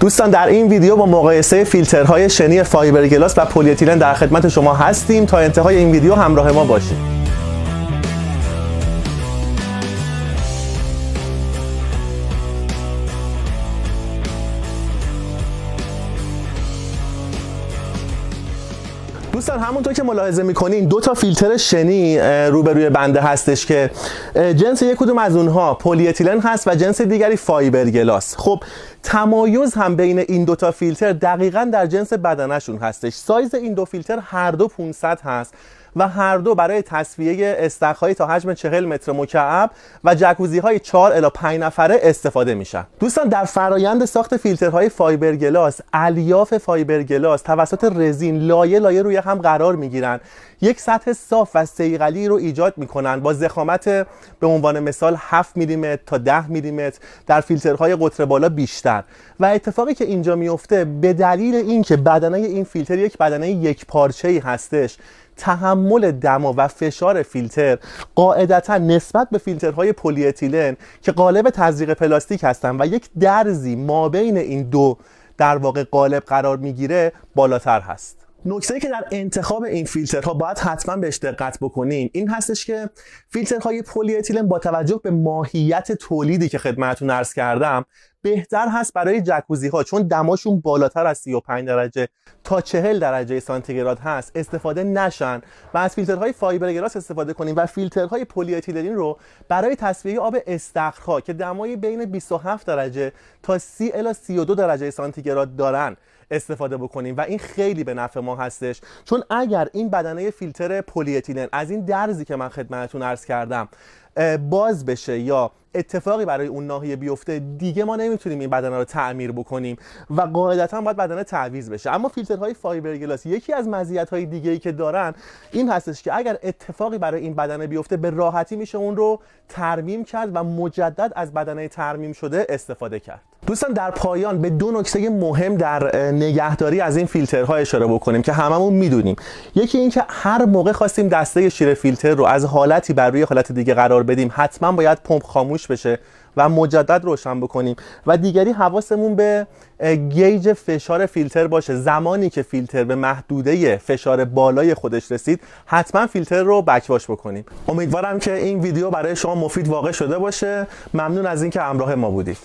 دوستان در این ویدیو با مقایسه فیلترهای شنی فایبرگلاس و پلی اتیلن در خدمت شما هستیم. تا انتهای این ویدیو همراه ما باشید. دوستان همونطور که ملاحظه میکنین دو تا فیلتر شنی روبروی بنده هستش که جنس یک کدوم از اونها پلی اتیلن هست و جنس دیگری فایبرگلاس. خب تمایز هم بین این دو تا فیلتر دقیقاً در جنس بدنشون هستش. سایز این دو فیلتر هر دو 500 هست و هر دو برای تصفیه استخرهای تا حجم 40 متر مکعب و جکوزی های 4 الی 5 نفره استفاده میشن. دوستان در فرایند ساخت فیلترهای فایبرگلاس، الیاف فایبرگلاس توسط رزین لایه لایه روی هم قرار میگیرن، یک سطح صاف و صیقلی رو ایجاد میکنن با ضخامت به عنوان مثال 7 میلیمتر تا 10 میلیمتر، در فیلترهای قطر بالا بیشتر. و اتفاقی که اینجا میفته به دلیل اینکه بدنه این فیلتر یک بدنه یک پارچه‌ای هستش، تحمل دما و فشار فیلتر قاعدتا نسبت به فیلترهای پلی اتیلن که قالب تزریق پلاستیک هستن و یک درزی ما بین این دو در واقع قالب قرار میگیره بالاتر هست. نکته‌ای که در انتخاب این فیلترها باید حتما بهش دقت بکنیم این هستش که فیلترهای پلی اتیلن با توجه به ماهیت تولیدی که خدمتتون عرض کردم بهتر هست برای جکوزی ها، چون دماشون بالاتر از 35 درجه تا 40 درجه سانتیگراد هست استفاده نشن و از فیلترهای فایبرگلاس استفاده کنیم و فیلترهای پلی اتیلن رو برای تصفیه آب استخرها که دمای بین 27 درجه تا 30 الی 32 درجه سانتیگراد دارن استفاده بکنیم و این خیلی به نفع ما هستش. چون اگر این بدنه فیلتر پلی اتیلن از این درزی که من خدمتتون عرض کردم باز بشه یا اتفاقی برای اون ناحیه بیفته، دیگه ما نمیتونیم این بدنه رو تعمیر بکنیم و قاعدتا باید بدنه تعویض بشه. اما فیلترهای فایبرگلاس یکی از مزیت‌های دیگه‌ای که دارن این هستش که اگر اتفاقی برای این بدنه بیفته به راحتی میشه اون رو ترمیم کرد و مجدد از بدنه ترمیم شده استفاده کرد. دوستان در پایان به دو نکته مهم در نگهداری از این فیلترها اشاره بکنیم که هممون میدونیم. یکی این که هر موقع خواستیم دسته شیر فیلتر رو از حالتی بر روی حالت دیگه قرار بدیم حتما باید پمپ خاموش بشه و مجدد روشن بکنیم و دیگری حواسمون به گیج فشار فیلتر باشه. زمانی که فیلتر به محدوده فشار بالای خودش رسید حتما فیلتر رو بکواش بکنیم. امیدوارم که این ویدیو برای شما مفید واقع شده باشه. ممنون از اینکه همراه ما بودید.